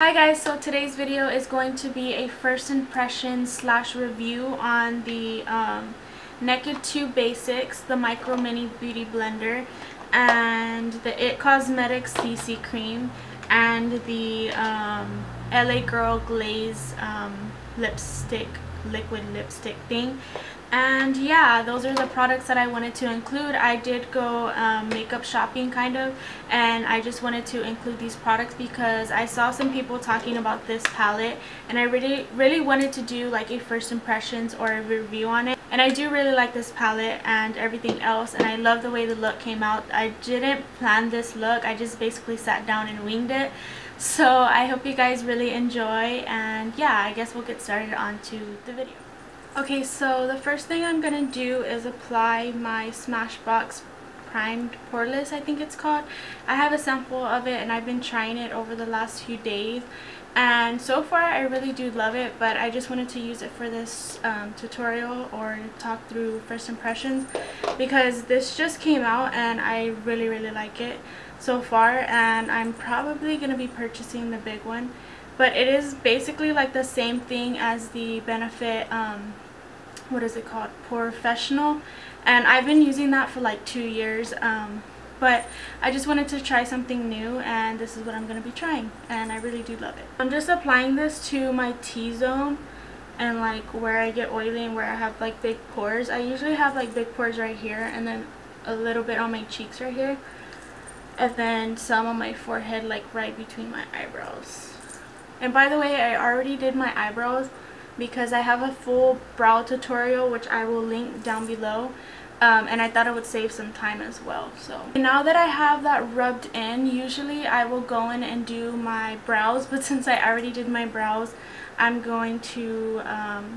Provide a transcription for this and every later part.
Hi guys, so today's video is going to be a first impression slash review on the Naked 2 Basics, the Micro Mini Beauty Blender, and the It Cosmetics CC Cream, and the LA Girl Glaze liquid lipstick thing. And yeah, those are the products that I wanted to include. I did go makeup shopping kind of, and I just wanted to include these products because I saw some people talking about this palette, and I really wanted to do like a first impressions or a review on it. And I do really like this palette and everything else, and I love the way the look came out. I didn't plan this look, I just basically sat down and winged it. So I hope you guys really enjoy, and yeah, I guess we'll get started onto the video. Okay, so the first thing I'm gonna do is apply my Smashbox Primed Poreless, I think it's called. I have a sample of it and I've been trying it over the last few days, and so far I really do love it, but I just wanted to use it for this tutorial or talk through first impressions because this just came out and I really like it so far, and I'm probably gonna be purchasing the big one. But it is basically like the same thing as the Benefit, what is it called? Professional. And I've been using that for like 2 years. But I just wanted to try something new, and this is what I'm going to be trying. And I really do love it. I'm just applying this to my T-zone and like where I get oily and where I have like big pores. I usually have like big pores right here, and then a little bit on my cheeks right here. And then some on my forehead, like right between my eyebrows. And by the way, I already did my eyebrows because I have a full brow tutorial which I will link down below, and I thought it would save some time as well. So now that I have that rubbed in, usually I will go in and do my brows, but since I already did my brows, I'm going to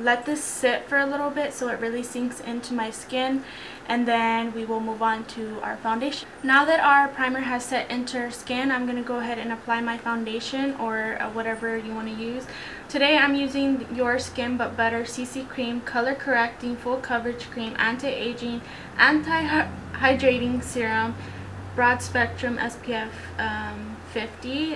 let this sit for a little bit so it really sinks into my skin, and then we will move on to our foundation. Now that our primer has set into our skin, I'm going to go ahead and apply my foundation or whatever you want to use. Today I'm using Your Skin But Better CC Cream Color Correcting Full Coverage Cream Anti-Aging Anti-Hydrating Serum, Broad Spectrum SPF 50,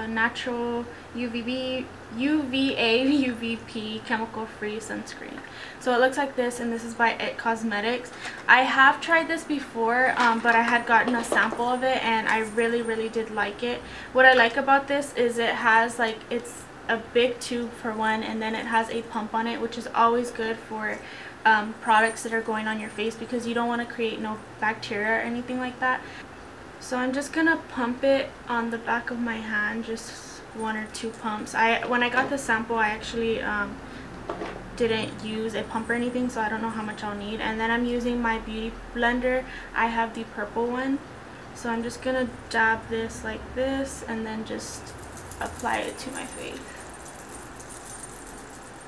Natural UVA UVP Chemical Free Sunscreen. So it looks like this, and this is by It Cosmetics. I have tried this before, but I had gotten a sample of it and I really did like it. What I like about this is it has like, it's a big tube for one, and then it has a pump on it, which is always good for products that are going on your face because you don't want to create no bacteria or anything like that. So I'm just gonna pump it on the back of my hand, just 1 or 2 pumps. When I got the sample, I actually didn't use a pump or anything, so I don't know how much I'll need. And then I'm using my beauty blender. I have the purple one, so I'm just gonna dab this like this and then just apply it to my face.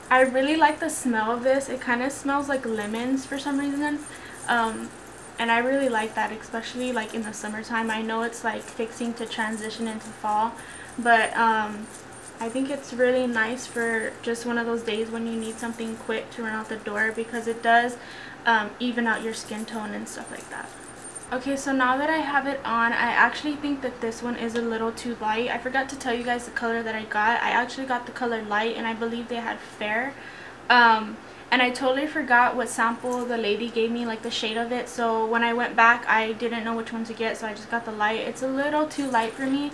I really like the smell of this. It kind of smells like lemons for some reason, and I really like that, especially like in the summertime. I know it's like fixing to transition into fall, but I think it's really nice for just one of those days when you need something quick to run out the door, because it does even out your skin tone and stuff like that. Okay, so now that I have it on, I actually think that this one is a little too light. I forgot to tell you guys the color that I got. I actually got the color light, and I believe they had fair. And I totally forgot what sample the lady gave me, like the shade of it. So when I went back, I didn't know which one to get, so I just got the light. It's a little too light for me.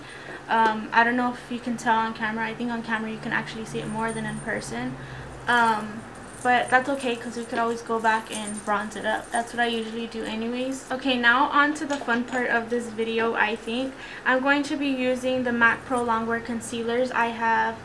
I don't know if you can tell on camera. I think on camera you can actually see it more than in person. But that's okay because we could always go back and bronze it up. That's what I usually do anyways. Okay, now on to the fun part of this video, I think. I'm going to be using the MAC Pro Longwear Concealers. I have,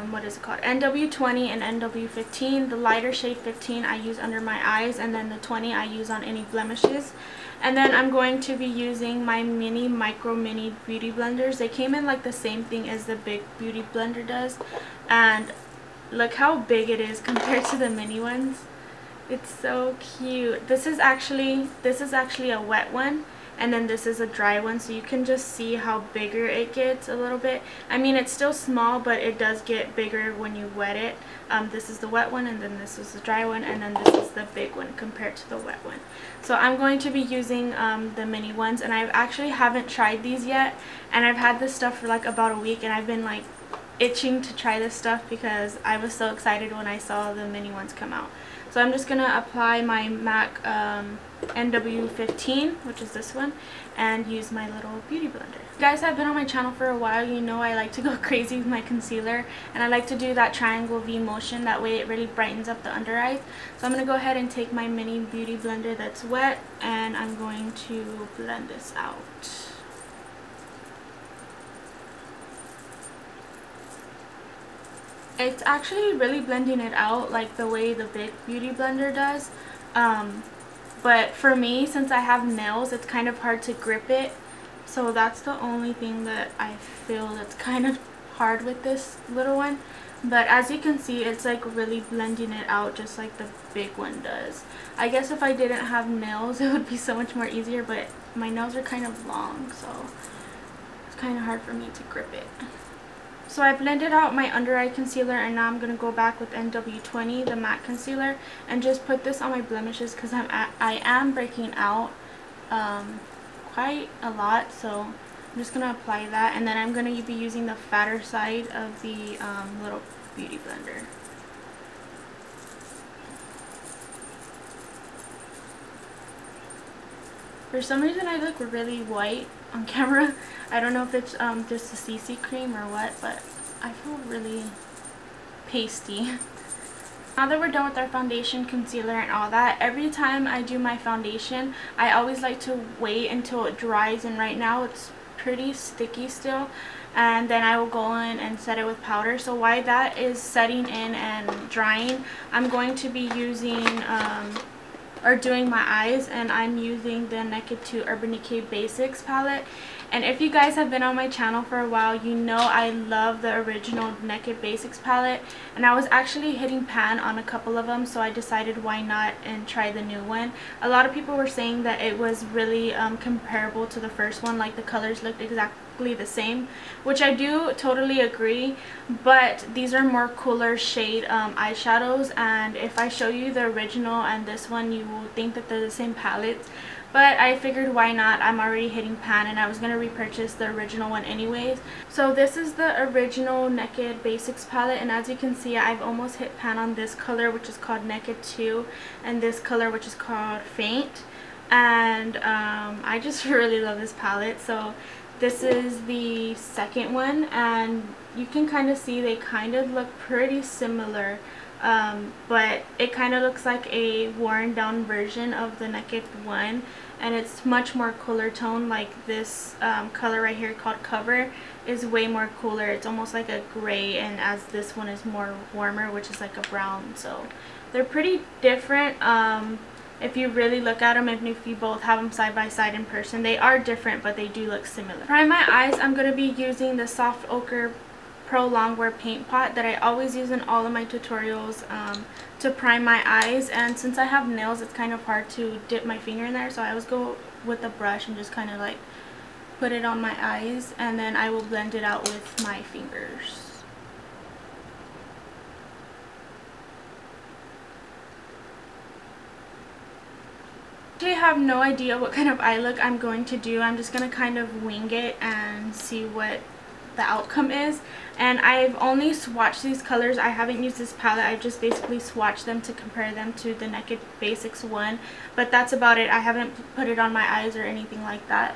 what is it called? NW20 and NW15. The lighter shade 15 I use under my eyes, and then the 20 I use on any blemishes. And then I'm going to be using my Micro Mini Beauty Blenders. They came in like the same thing as the big beauty blender does. And look how big it is compared to the mini ones. It's so cute. This is actually a wet one, and then this is a dry one, so you can just see how bigger it gets a little bit. I mean, it's still small, but it does get bigger when you wet it. This is the wet one, and then this is the dry one, and then this is the big one compared to the wet one. So I'm going to be using the mini ones, and I actually haven't tried these yet, and I've had this stuff for like about a week, and I've been like itching to try this stuff because I was so excited when I saw the mini ones come out. So I'm just going to apply my MAC NW15, which is this one, and use my little beauty blender. If you guys have been on my channel for a while, you know I like to go crazy with my concealer, and I like to do that triangle V motion. That way it really brightens up the under eyes. So I'm going to go ahead and take my mini beauty blender that's wet, and I'm going to blend this out. It's actually really blending it out like the way the big beauty blender does. But for me, since I have nails, it's kind of hard to grip it. So that's the only thing that I feel that's kind of hard with this little one. But as you can see, it's like really blending it out just like the big one does. I guess if I didn't have nails, it would be so much more easier, but my nails are kind of long, so it's kind of hard for me to grip it. So I blended out my under eye concealer, and now I'm going to go back with NW20, the matte concealer, and just put this on my blemishes because I am breaking out quite a lot. So I'm just going to apply that, and then I'm going to be using the fatter side of the little beauty blender. For some reason I look really white on camera. I don't know if it's just the CC cream or what, but I feel really pasty. Now that we're done with our foundation, concealer, and all that, every time I do my foundation, I always like to wait until it dries, and right now it's pretty sticky still, and then I will go in and set it with powder. So while that is setting in and drying, I'm going to be using or doing my eyes, and I'm using the Naked 2 Urban Decay Basics palette. And if you guys have been on my channel for a while, you know I love the original Naked Basics palette, and I was actually hitting pan on a couple of them, so I decided why not and try the new one. A lot of people were saying that it was really comparable to the first one, like the colors looked exactly the same, which I do totally agree, but these are more cooler shade eyeshadows, and if I show you the original and this one, you will think that they're the same palettes. But I figured why not, I'm already hitting pan, and I was going to repurchase the original one anyways. So this is the original Naked Basics palette, and as you can see, I've almost hit pan on this color, which is called Naked 2, and this color, which is called Faint. And I just really love this palette. So this is the second one, and you can kind of see they kind of look pretty similar. But it kind of looks like a worn down version of the Naked one, and it's much more cooler tone. Like this color right here called Cover is way more cooler. It's almost like a gray, and as this one is more warmer, which is like a brown. So they're pretty different. If you really look at them, even if you both have them side by side in person, they are different, but they do look similar. To prime my eyes, I'm going to be using the Soft Ochre Pro Longwear paint pot that I always use in all of my tutorials to prime my eyes. And since I have nails, it's kind of hard to dip my finger in there, so I always go with a brush and just kind of like put it on my eyes, and then I will blend it out with my fingers. I have no idea what kind of eye look I'm going to do. I'm just going to kind of wing it and see what the outcome is. And I've only swatched these colors. I haven't used this palette. I've just basically swatched them to compare them to the Naked Basics one, but that's about it. I haven't put it on my eyes or anything like that.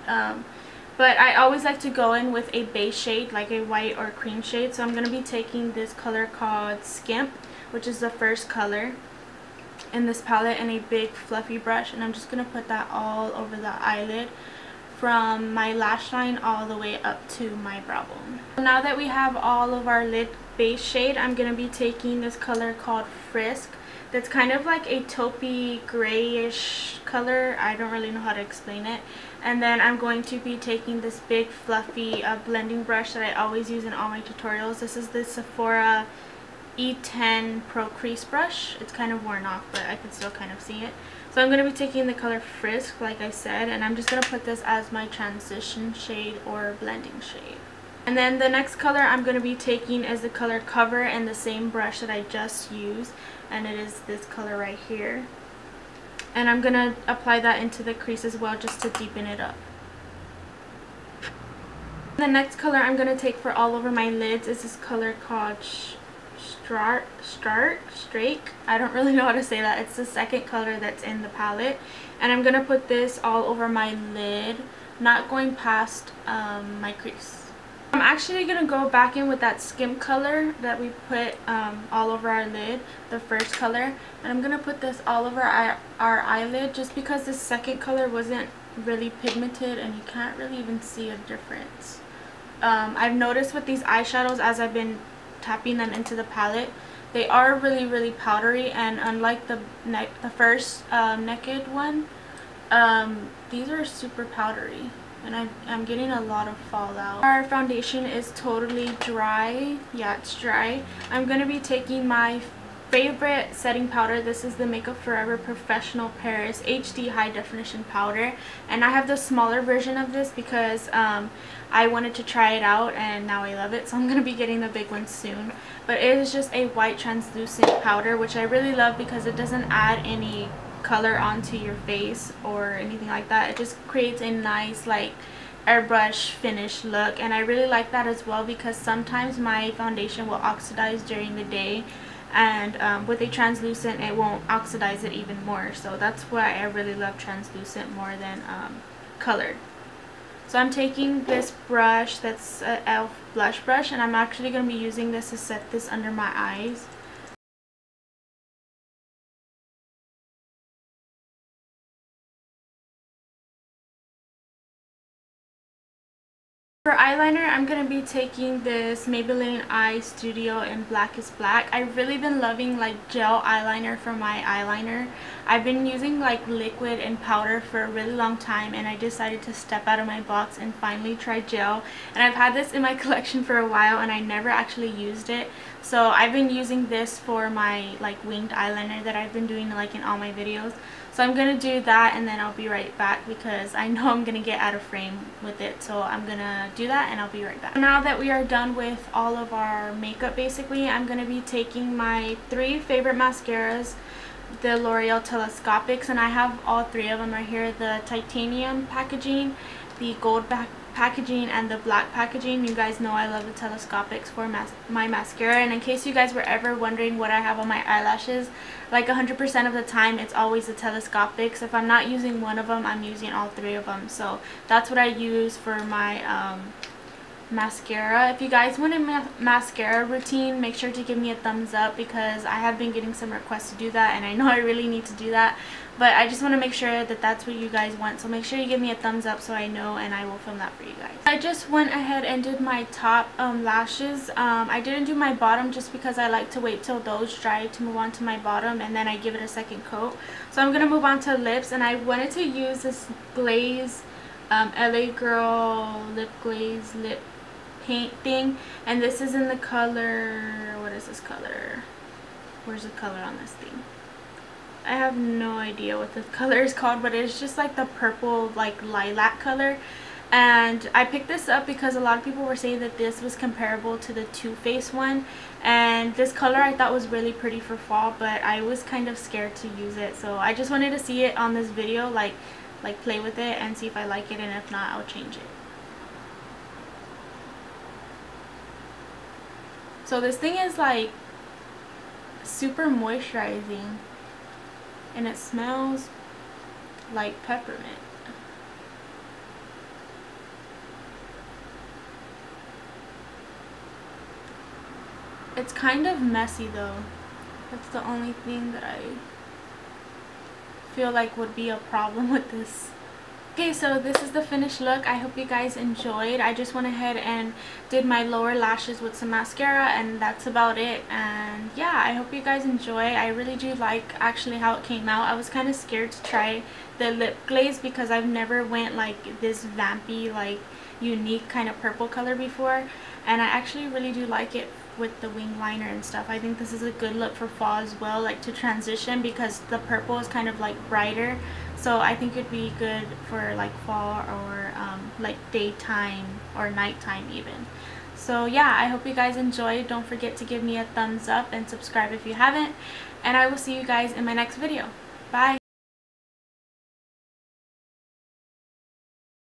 But I always like to go in with a base shade, like a white or cream shade. So I'm going to be taking this color called Skimp, which is the first color in this palette, in a big fluffy brush, and I'm just going to put that all over the eyelid from my lash line all the way up to my brow bone. Now that we have all of our lid base shade, I'm going to be taking this color called Frisk. That's kind of like a taupey grayish color. I don't really know how to explain it. And then I'm going to be taking this big fluffy blending brush that I always use in all my tutorials. This is the Sephora E10 Pro Crease Brush. It's kind of worn off, but I can still kind of see it. So I'm going to be taking the color Frisk, like I said, and I'm just going to put this as my transition shade or blending shade. And then the next color I'm going to be taking is the color Cover, and the same brush that I just used, and it is this color right here. And I'm going to apply that into the crease as well, just to deepen it up. And The next color I'm going to take for all over my lids is this color called Strake. I don't really know how to say that. It's the second color that's in the palette, and I'm going to put this all over my lid, not going past my crease. I'm actually going to go back in with that skim color that we put all over our lid, the first color, and I'm going to put this all over our eyelid just because the second color wasn't really pigmented and you can't really even see a difference. I've noticed with these eyeshadows as I've been tapping them into the palette, they are really powdery, and unlike the first Naked one, these are super powdery. And I'm getting a lot of fallout. Our foundation is totally dry. Yeah, it's dry. I'm going to be taking my favorite setting powder. This is the Makeup Forever Professional Paris HD High Definition Powder. And I have the smaller version of this because I wanted to try it out and now I love it. So I'm going to be getting the big one soon. But it is just a white translucent powder, which I really love because it doesn't add any color onto your face or anything like that. It just creates a nice like airbrush finish look, and I really like that as well because sometimes my foundation will oxidize during the day, and with a translucent it won't oxidize it even more. So that's why I really love translucent more than colored. So I'm taking this brush that's an e.l.f. blush brush, and I'm actually going to be using this to set this under my eyes. For eyeliner, I'm going to be taking this Maybelline Eye Studio in Black is Black. I've really been loving like gel eyeliner for my eyeliner. I've been using like liquid and powder for a really long time, and I decided to step out of my box and finally try gel. And I've had this in my collection for a while and I never actually used it. So I've been using this for my like winged eyeliner that I've been doing like in all my videos. So I'm going to do that and then I'll be right back because I know I'm going to get out of frame with it. So I'm going to do that and I'll be right back. Now that we are done with all of our makeup basically, I'm going to be taking my 3 favorite mascaras, the L'Oreal Telescopics, and I have all 3 of them right here. The titanium packaging, the gold packaging, and the black packaging. You guys know I love the Telescopics for my mascara, and in case you guys were ever wondering what I have on my eyelashes, like 100% of the time it's always the Telescopics. If I'm not using one of them, I'm using all 3 of them. So that's what I use for my mascara. If you guys want a mascara routine, make sure to give me a thumbs up because I have been getting some requests to do that, and I know I really need to do that, but I just want to make sure that that's what you guys want. So make sure you give me a thumbs up so I know, and I will film that for you guys. I just went ahead and did my top lashes. I didn't do my bottom just because I like to wait till those dry to move on to my bottom, and then I give it a second coat. So I'm gonna move on to lips, and I wanted to use this glaze LA Girl lip glaze lip paint thing, and this is in the color, what is this color? Where's the color on this thing? I have no idea what this color is called, but it's just like the purple like lilac color. And I picked this up because a lot of people were saying that this was comparable to the Too Faced one, and this color I thought was really pretty for fall, but I was kind of scared to use it. So I just wanted to see it on this video, like play with it and see if I like it, and if not, I'll change it. So this thing is like super moisturizing and it smells like peppermint. It's kind of messy though. That's the only thing that I feel like would be a problem with this. Okay, so this is the finished look. I hope you guys enjoyed. I just went ahead and did my lower lashes with some mascara, and that's about it. And yeah, I hope you guys enjoy. I really do like actually how it came out. I was kind of scared to try the lip glaze because I've never went like this vampy, like unique kind of purple color before, and I actually really do like it with the wing liner and stuff. I think this is a good look for fall as well, like to transition, because the purple is kind of like brighter. So I think it'd be good for like fall or like daytime or nighttime even. So yeah, I hope you guys enjoyed. Don't forget to give me a thumbs up and subscribe if you haven't. And I will see you guys in my next video. Bye!